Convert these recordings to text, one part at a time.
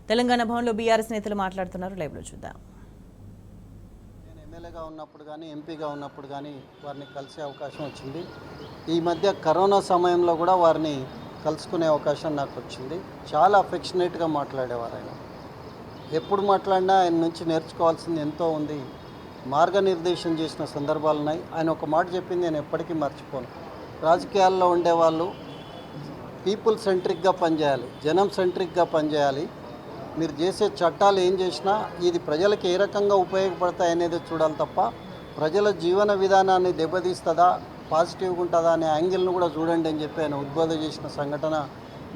తెలంగాణ భవన్లో బీఆర్ఎస్ నేతలు మాట్లాడుతున్నారు. లైవ్లో చూద్దాం. నేను ఎమ్మెల్యేగా ఉన్నప్పుడు కానీ ఎంపీగా ఉన్నప్పుడు కానీ వారిని కలిసే అవకాశం వచ్చింది. ఈ మధ్య కరోనా సమయంలో కూడా వారిని కలుసుకునే అవకాశం నాకు వచ్చింది. చాలా అఫెక్షనేట్గా మాట్లాడేవారు ఆయన. ఎప్పుడు మాట్లాడినా ఆయన నుంచి నేర్చుకోవాల్సింది ఎంతో ఉంది. మార్గనిర్దేశం చేసిన సందర్భాలు ఉన్నాయి. ఆయన ఒక మాట చెప్పింది నేను ఎప్పటికీ మర్చిపోను. రాజకీయాల్లో ఉండేవాళ్ళు పీపుల్ సెంట్రిక్గా పనిచేయాలి, జనం సెంట్రిక్గా పనిచేయాలి. మీరు చేసే చట్టాలు ఏం చేసినా ఇది ప్రజలకు ఏ రకంగా ఉపయోగపడతాయి అనేది చూడాలి తప్ప ప్రజల జీవన విధానాన్ని దెబ్బతీస్తుందా, పాజిటివ్గా ఉంటుందా అనే యాంగిల్ను కూడా చూడండి అని చెప్పి ఆయన ఉద్బోధన చేసిన సంఘటన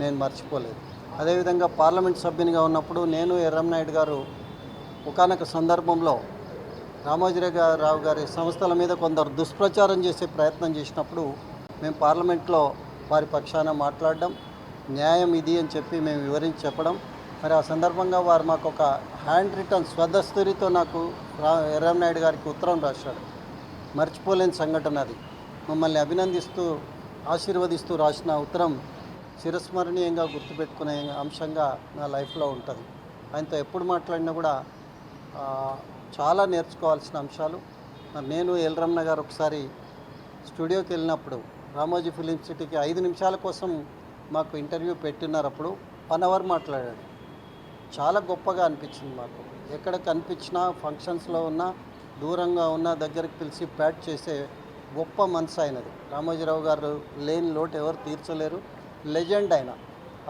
నేను మర్చిపోలేదు. అదేవిధంగా పార్లమెంట్ సభ్యునిగా ఉన్నప్పుడు నేను ఎర్రంనాయుడు గారు ఒకానొక సందర్భంలో రామోజీరావు గారి సంస్థల మీద కొందరు దుష్ప్రచారం చేసే ప్రయత్నం చేసినప్పుడు మేము పార్లమెంట్లో వారి పక్షాన మాట్లాడడం, న్యాయం ఇది అని చెప్పి మేము వివరించి చెప్పడం. మరి ఆ సందర్భంగా వారు మాకు ఒక హ్యాండ్ రిటర్న్ స్వదస్తూరితో నాకు ఎర్రంనాయుడు గారికి ఉత్తరం రాశాడు. మర్చిపోలేని సంఘటన అది. మమ్మల్ని అభినందిస్తూ ఆశీర్వదిస్తూ రాసిన ఉత్తరం చిరస్మరణీయంగా గుర్తుపెట్టుకునే అంశంగా నా లైఫ్లో ఉంటుంది. ఆయనతో ఎప్పుడు మాట్లాడినా కూడా చాలా నేర్చుకోవాల్సిన అంశాలు. నేను ఎల్రమణ గారు ఒకసారి స్టూడియోకి వెళ్ళినప్పుడు రామోజీ ఫిలిం సిటీకి 5 నిమిషాల కోసం మాకు ఇంటర్వ్యూ పెట్టినారు. అప్పుడు 1 అవర్ మాట్లాడాడు. చాలా గొప్పగా అనిపించింది మాకు. ఎక్కడ కనిపించినా ఫంక్షన్స్లో ఉన్నా దూరంగా ఉన్న దగ్గరికి పిలిచి ప్యాట్ చేసే గొప్ప మనసు అయినది. రామోజీరావు గారు లేని లోటు ఎవరు తీర్చలేరు. లెజెండ్ ఆయన.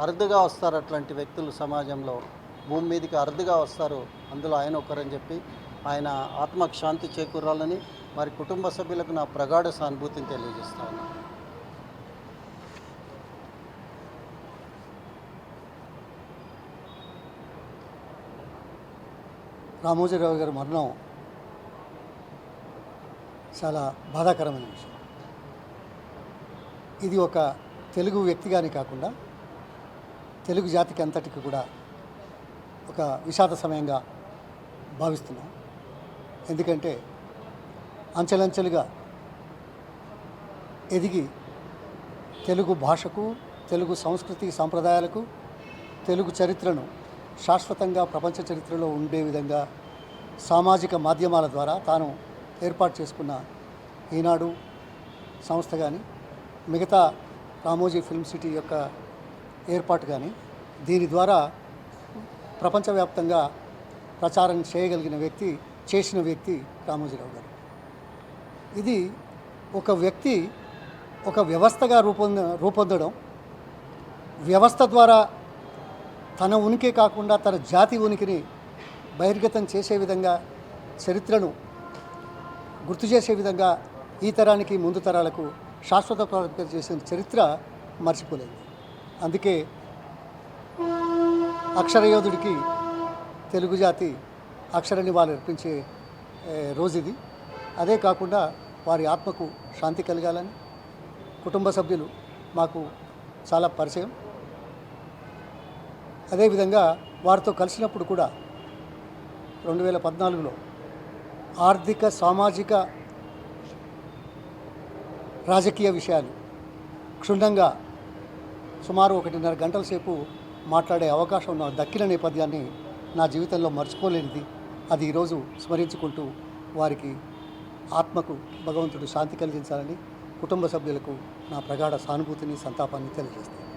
అరుదుగా వస్తారు అట్లాంటి వ్యక్తులు సమాజంలో, భూమి మీదకి అరుదుగా వస్తారు. అందులో ఆయన ఒకరని చెప్పి ఆయన ఆత్మకు శాంతి చేకూరాలని వారి కుటుంబ సభ్యులకు నా ప్రగాఢ సానుభూతిని తెలియజేస్తాను. రామోజీరావు గారి మరణం చాలా బాధాకరమైన విషయం. ఇది ఒక తెలుగు వ్యక్తిగానే కాకుండా తెలుగు జాతికి అంతటికి కూడా ఒక విషాద సమయంగా భావిస్తున్నాం. ఎందుకంటే అంచెలంచెలుగా ఎదిగి తెలుగు భాషకు, తెలుగు సంస్కృతి సాంప్రదాయాలకు, తెలుగు చరిత్రను శాశ్వతంగా ప్రపంచ చరిత్రలో ఉండే విధంగా సామాజిక మాధ్యమాల ద్వారా తాను ఏర్పాటు చేసుకున్న ఈనాడు సంస్థ కానీ, మిగతా రామోజీ ఫిల్మ్ సిటీ యొక్క ఏర్పాటు కానీ, దీని ద్వారా ప్రపంచవ్యాప్తంగా ప్రచారం చేసిన వ్యక్తి రామోజీరావు గారు. ఇది ఒక వ్యక్తి ఒక వ్యవస్థగా రూపొందడం, వ్యవస్థ ద్వారా తన ఉనికి కాకుండా తన జాతి ఉనికిని బహిర్గతం చేసే విధంగా, చరిత్రను గుర్తు చేసే విధంగా ఈ తరానికి ముందు తరాలకు శాశ్వత ప్రాతిపదిక చేసిన చరిత్ర మర్చిపోలేదు. అందుకే అక్షరయోధుడికి తెలుగు జాతి అక్షర నివాళులు అర్పించే రోజు ఇది. అదే కాకుండా వారి ఆత్మకు శాంతి కలగాలని కుటుంబ సభ్యులు మాకు చాలా పరిచయం. అదేవిధంగా వారితో కలిసినప్పుడు కూడా 2014లో ఆర్థిక, సామాజిక, రాజకీయ విషయాలు క్షుణ్ణంగా సుమారు 1.5 గంటల సేపు మాట్లాడే అవకాశం నాకు దక్కిన నేపథ్యాన్ని నా జీవితంలో మర్చిపోలేనిది. అది ఈరోజు స్మరించుకుంటూ వారికి ఆత్మకు భగవంతుడు శాంతి కలిగించాలని కుటుంబ సభ్యులకు నా ప్రగాఢ సానుభూతిని, సంతాపాన్ని తెలియజేస్తాను.